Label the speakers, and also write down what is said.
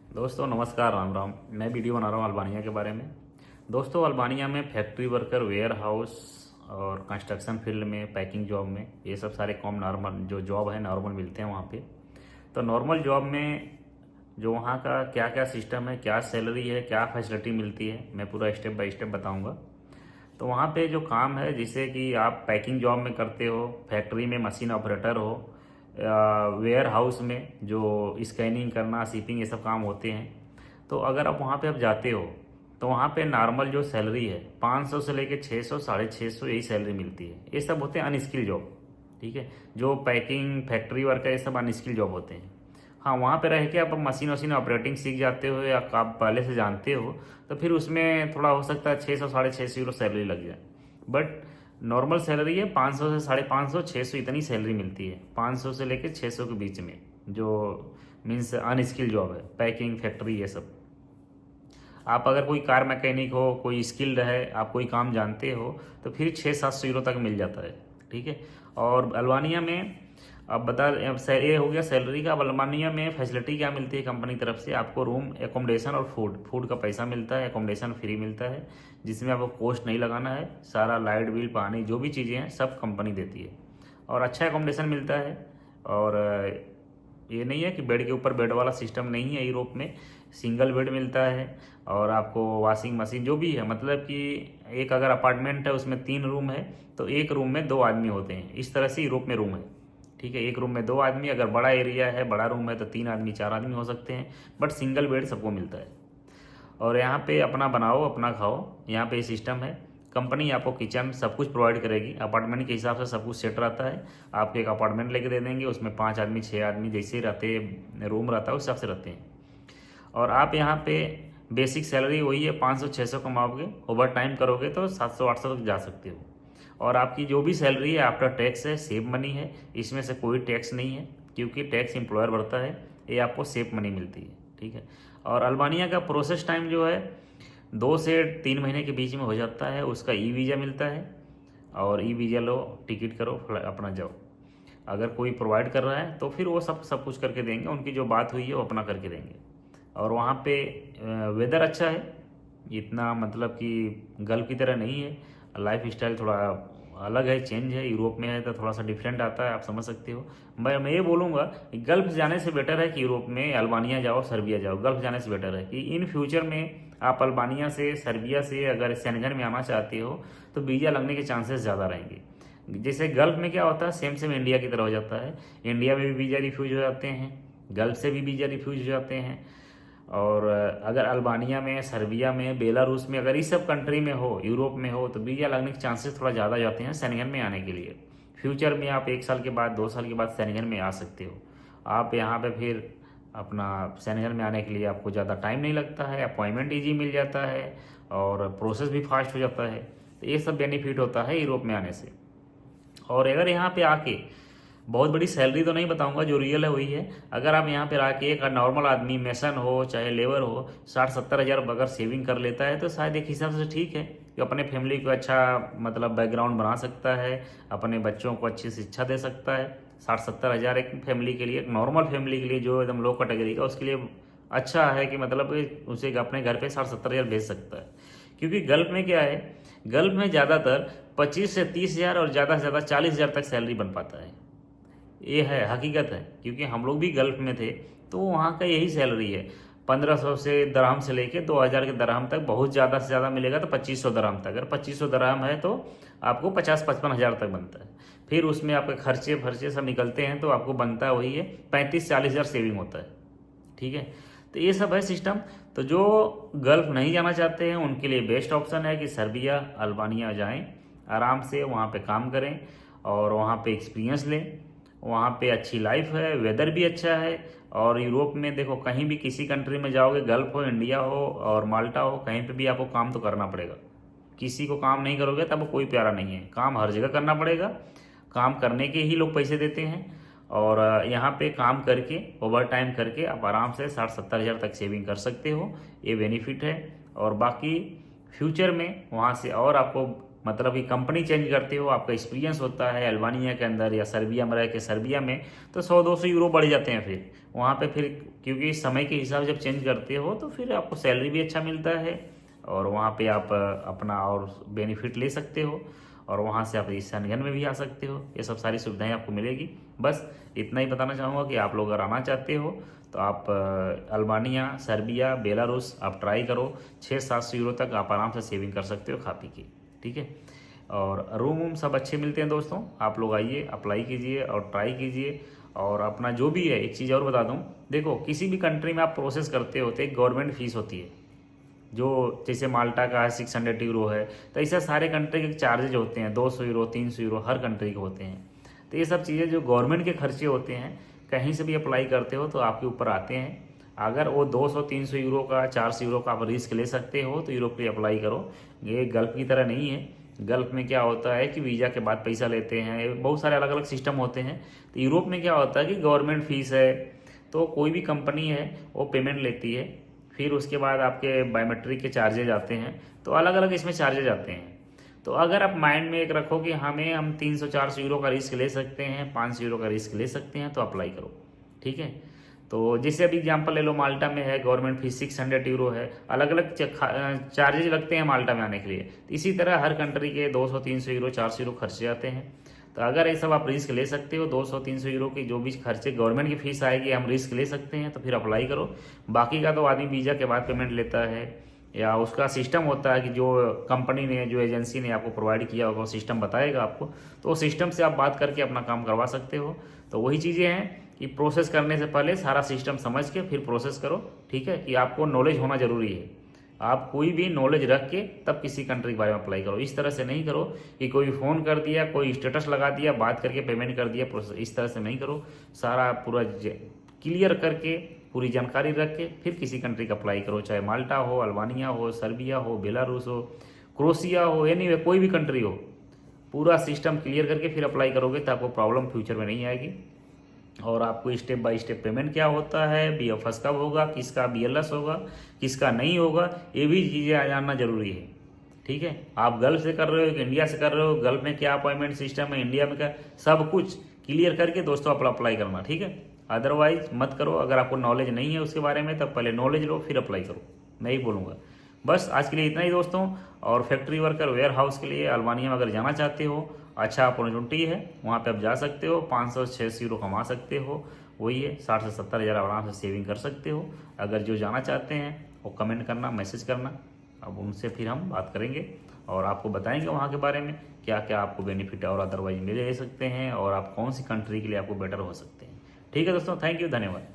Speaker 1: दोस्तों नमस्कार, राम राम। मैं वीडियो बना रहा हूँ अल्बानिया के बारे में। दोस्तों अल्बानिया में फैक्ट्री वर्कर, वेयर हाउस और कंस्ट्रक्शन फील्ड में, पैकिंग जॉब में, ये सब सारे कॉम नॉर्मल जो जॉब है नॉर्मल मिलते हैं वहाँ पे। तो नॉर्मल जॉब में जो वहाँ का क्या क्या सिस्टम है, क्या सैलरी है, क्या फैसिलिटी मिलती है, मैं पूरा स्टेप बाय स्टेप बताऊँगा। तो वहाँ पे जो काम है, जैसे कि आप पैकिंग जॉब में करते हो, फैक्ट्री में मशीन ऑपरेटर हो, वेयर हाउस में जो स्कैनिंग करना, शिपिंग, ये सब काम होते हैं। तो अगर आप वहाँ पे आप जाते हो तो वहाँ पे नॉर्मल जो सैलरी है 500 से लेके 600, 650 यही सैलरी मिलती है। ये सब होते हैं अनस्किल जॉब। ठीक है, जो पैकिंग, फैक्ट्री वर्कर, ये सब अनस्किल जॉब होते हैं। हाँ, वहाँ पे रह के आप मशीन वशीन ऑपरेटिंग सीख जाते हो या आप पहले से जानते हो तो फिर उसमें थोड़ा हो सकता है 600, 650 सैलरी लग जाए। बट नॉर्मल सैलरी है 500 से 550, 600 इतनी सैलरी मिलती है, 500 से लेकर 600 के बीच में, जो मीन्स अनस्किल जॉब है, पैकिंग, फैक्ट्री, ये सब। आप अगर कोई कार मैकेनिक हो, कोई स्किल्ड है, आप कोई काम जानते हो तो फिर 600-700 तक मिल जाता है। ठीक है। और अल्बानिया में अब ये हो गया सैलरी का। अब अल्बानिया में फैसिलिटी क्या मिलती है कंपनी की तरफ से? आपको रूम, एकोमोडेशन और फूड का पैसा मिलता है, एकोमोडेशन फ्री मिलता है, जिसमें आपको कॉस्ट नहीं लगाना है। सारा लाइट बिल, पानी, जो भी चीज़ें हैं सब कंपनी देती है और अच्छा एकोमोडेशन मिलता है। और ये नहीं है कि बेड के ऊपर बेड वाला सिस्टम नहीं है। यूरोप में सिंगल बेड मिलता है और आपको वॉशिंग मशीन जो भी है, मतलब कि एक अगर अपार्टमेंट है उसमें 3 रूम है तो एक रूम में 2 आदमी होते हैं। इस तरह से यूरोप में रूम है। ठीक है, एक रूम में 2 आदमी, अगर बड़ा एरिया है, बड़ा रूम है तो 3 आदमी, 4 आदमी हो सकते हैं। बट सिंगल बेड सबको मिलता है। और यहाँ पे अपना बनाओ अपना खाओ, यहाँ पे सिस्टम है। कंपनी आपको किचन सब कुछ प्रोवाइड करेगी, अपार्टमेंट के हिसाब से सब कुछ सेट रहता है। आपको एक अपार्टमेंट लेके दे देंगे, उसमें 5 आदमी, 6 आदमी जैसे रहते रूम रहता है उस हिसाब से रहते हैं। और आप यहाँ पे बेसिक सैलरी वही है, 500-600 कमाओगे। ओवर टाइम करोगे तो 700-800 तक जा सकते हो। और आपकी जो भी सैलरी है आफ्टर टैक्स है, सेव मनी है। इसमें से कोई टैक्स नहीं है, क्योंकि टैक्स एम्प्लॉयर भरता है। ये आपको सेव मनी मिलती है। ठीक है। और अल्बानिया का प्रोसेस टाइम जो है 2 से 3 महीने के बीच में हो जाता है। उसका ई वीज़ा मिलता है और ई वीज़ा लो, टिकट करो, अपना जाओ। अगर कोई प्रोवाइड कर रहा है तो फिर वो सब सब कुछ करके देंगे, उनकी जो बात हुई है वो अपना करके देंगे। और वहाँ पे वेदर अच्छा है, इतना मतलब कि गल्फ की तरह नहीं है। लाइफ स्टाइल थोड़ा अलग है, चेंज है। यूरोप में है तो थोड़ा सा डिफरेंट आता है, आप समझ सकते हो। मैं ये बोलूँगा कि गल्फ जाने से बेटर है कि यूरोप में अल्बानिया जाओ, सर्बिया जाओ। गल्फ जाने से बेटर है कि इन फ्यूचर में आप अल्बानिया से, सर्बिया से अगर शेंगन में आना चाहते हो तो वीज़ा लगने के चांसेस ज़्यादा रहेंगे। जैसे गल्फ में क्या होता है, सेम सेम इंडिया की तरह हो जाता है। इंडिया में भी वीज़ा रिफ्यूज हो जाते हैं, गल्फ से भी वीज़ा रिफ्यूज हो जाते हैं। और अगर अल्बानिया में, सर्बिया में, बेलारूस में, अगर इस सब कंट्री में हो, यूरोप में हो, तो वीज़ा लगने के चांसेस थोड़ा ज़्यादा जाते हैं शेंगन में आने के लिए। फ्यूचर में आप 1 साल के बाद, 2 साल के बाद शेंगन में आ सकते हो। आप यहाँ पे फिर अपना शेंगन में आने के लिए आपको ज़्यादा टाइम नहीं लगता है, अपॉइंटमेंट ईजी मिल जाता है और प्रोसेस भी फास्ट हो जाता है। तो ये सब बेनिफिट होता है यूरोप में आने से। और अगर यहाँ पे आके, बहुत बड़ी सैलरी तो नहीं बताऊंगा, जो रियल है वही है। अगर आप यहाँ पे आके एक नॉर्मल आदमी, मेसन हो चाहे लेबर हो, 60-70 हज़ार अगर सेविंग कर लेता है तो शायद एक हिसाब से ठीक है कि अपने फैमिली को अच्छा मतलब बैकग्राउंड बना सकता है, अपने बच्चों को अच्छी शिक्षा दे सकता है। 60-70 हज़ार एक फैमिली के लिए, एक नॉर्मल फैमिली के लिए जो एकदम लो कैटेगरी का, उसके लिए अच्छा है कि मतलब उसे अपने घर पे 60-70 हज़ार भेज सकता है। क्योंकि गल्फ में क्या है, गल्फ में ज़्यादातर 25 से 30 हज़ार और ज़्यादा से ज़्यादा 40 हज़ार तक सैलरी बन पाता है। ये है, हकीकत है। क्योंकि हम लोग भी गल्फ में थे तो वहाँ का यही सैलरी है। 1500 से दरहम से लेके 2000 के दरहम तक, बहुत ज़्यादा से ज़्यादा मिलेगा तो 2500 दरहम तक। अगर 2500 दरहम है तो आपको 50-55 हज़ार तक बनता है। फिर उसमें आपके खर्चे फर्चे सब निकलते हैं तो आपको बनता है वही है, 35-40 हज़ार सेविंग होता है। ठीक है। तो ये सब है सिस्टम। तो जो गल्फ नहीं जाना चाहते हैं उनके लिए बेस्ट ऑप्शन है कि सर्बिया, अल्बानिया जाएं, आराम से वहाँ पे काम करें और वहाँ पे एक्सपीरियंस लें। वहाँ पे अच्छी लाइफ है, वेदर भी अच्छा है। और यूरोप में देखो, कहीं भी किसी कंट्री में जाओगे, गल्फ हो, इंडिया हो और माल्टा हो, कहीं पे भी आपको काम तो करना पड़ेगा। किसी को काम नहीं करोगे तब कोई प्यारा नहीं है। काम हर जगह करना पड़ेगा, काम करने के ही लोग पैसे देते हैं। और यहाँ पे काम करके, ओवर टाइम करके आप आराम से 60-70 हज़ार तक सेविंग कर सकते हो। ये बेनिफिट है। और बाकी फ्यूचर में वहाँ से और आपको मतलब कि कंपनी चेंज करते हो, आपका एक्सपीरियंस होता है अल्बानिया के अंदर या सर्बिया में रह के सर्बिया में, तो 100-200 यूरो बढ़ जाते हैं फिर वहाँ पे फिर, क्योंकि समय के हिसाब से जब चेंज करते हो तो फिर आपको सैलरी भी अच्छा मिलता है और वहाँ पे आप अपना और बेनिफिट ले सकते हो और वहाँ से आप ईशानगंज में भी आ सकते हो। ये सब सारी सुविधाएं आपको मिलेगी। बस इतना ही बताना चाहूँगा कि आप लोग अगर आना चाहते हो तो आप अल्बानिया, सर्बिया, बेलारूस आप ट्राई करो। 600-700 यूरो तक आप आराम से सेविंग कर सकते हो खा पी के, ठीक है। और रूम वूम सब अच्छे मिलते हैं दोस्तों, आप लोग आइए, अप्लाई कीजिए और ट्राई कीजिए। और अपना जो भी है, एक चीज़ और बता दूं, देखो किसी भी कंट्री में आप प्रोसेस करते होते एक गवर्नमेंट फीस होती है, जो जैसे माल्टा का है 600 यूरो है, तो ऐसा सारे कंट्री के चार्जेज होते हैं, 200 यूरो 300 यूरो हर कंट्री के होते हैं। तो ये सब चीज़ें जो गवर्नमेंट के खर्चे होते हैं, कहीं से भी अप्लाई करते हो तो आपके ऊपर आते हैं। अगर वो 200-300 यूरो का, 400 यूरो का आप रिस्क ले सकते हो तो यूरोप के लिए अप्लाई करो। ये गल्फ की तरह नहीं है। गल्फ में क्या होता है कि वीज़ा के बाद पैसा लेते हैं, बहुत सारे अलग अलग सिस्टम होते हैं। तो यूरोप में क्या होता है कि गवर्नमेंट फीस है, तो कोई भी कंपनी है वो पेमेंट लेती है, फिर उसके बाद आपके बायोमेट्रिक के चार्जेज आते हैं, तो अलग अलग इसमें चार्जेज आते हैं। तो अगर आप माइंड में एक रखो कि हम 300-400 यूरो का रिस्क ले सकते हैं, 500 यूरो का रिस्क ले सकते हैं, तो अप्लाई करो, ठीक है। तो जैसे अभी एग्जांपल ले लो, माल्टा में है गवर्नमेंट फीस 600 यूरो है, अलग अलग चार्जेज लगते हैं माल्टा में आने के लिए। तो इसी तरह हर कंट्री के 200-300 यूरो, 400 यूरो खर्चे आते हैं। तो अगर ये सब आप रिस्क ले सकते हो, 200-300 यूरो की जो भी खर्चे गवर्नमेंट की फीस आएगी हम रिस्क ले सकते हैं, तो फिर अप्लाई करो। बाकी का तो आदमी वीज़ा के बाद पेमेंट लेता है, या उसका सिस्टम होता है कि जो कंपनी ने, जो एजेंसी ने आपको प्रोवाइड किया होगा वो सिस्टम बताएगा आपको, तो उस सिस्टम से आप बात करके अपना काम करवा सकते हो। तो वही चीज़ें हैं कि प्रोसेस करने से पहले सारा सिस्टम समझ के फिर प्रोसेस करो, ठीक है। कि आपको नॉलेज होना ज़रूरी है, आप कोई भी नॉलेज रख के तब किसी कंट्री के बारे में अप्लाई करो। इस तरह से नहीं करो कि कोई फ़ोन कर दिया, कोई स्टेटस लगा दिया, बात करके पेमेंट कर दिया, प्रोसेस इस तरह से नहीं करो। सारा पूरा क्लियर करके, पूरी जानकारी रख के फिर किसी कंट्री का अप्लाई करो, चाहे माल्टा हो, अल्बानिया हो, सर्बिया हो, बेलारूस हो, क्रोशिया हो, एनीवे कोई भी कंट्री हो। पूरा सिस्टम क्लियर करके फिर अप्लाई करोगे तो आपको प्रॉब्लम फ्यूचर में नहीं आएगी। और आपको स्टेप बाय स्टेप पेमेंट क्या होता है, BFS कब होगा, किसका BLS होगा, किसका नहीं होगा, ये भी चीज़ें जानना जरूरी है, ठीक है। आप गल्फ से कर रहे हो कि इंडिया से कर रहे हो, गल्फ में क्या अपॉइंटमेंट सिस्टम है, इंडिया में क्या, सब कुछ क्लियर करके दोस्तों आप अप्लाई करना, ठीक है। अदरवाइज मत करो। अगर आपको नॉलेज नहीं है उसके बारे में तब पहले नॉलेज लो फिर अप्लाई करो, मैं ही बोलूँगा। बस आज के लिए इतना ही दोस्तों। और फैक्ट्री वर्कर वेयर हाउस के लिए अल्बानिया में अगर जाना चाहते हो, अच्छा अपॉर्चुनिटी है, वहाँ पे आप जा सकते हो, 500-600 यूरो कमा सकते हो, वही है 60 से 70 हज़ार आराम से सेविंग कर सकते हो। अगर जो जाना चाहते हैं वो कमेंट करना, मैसेज करना, अब उनसे फिर हम बात करेंगे और आपको बताएंगे वहाँ के बारे में क्या क्या आपको बेनिफिट और अदरवाइज मिल सकते हैं और आप कौन सी कंट्री के लिए आपको बेटर हो सकते हैं, ठीक है दोस्तों। थैंक यू, धन्यवाद।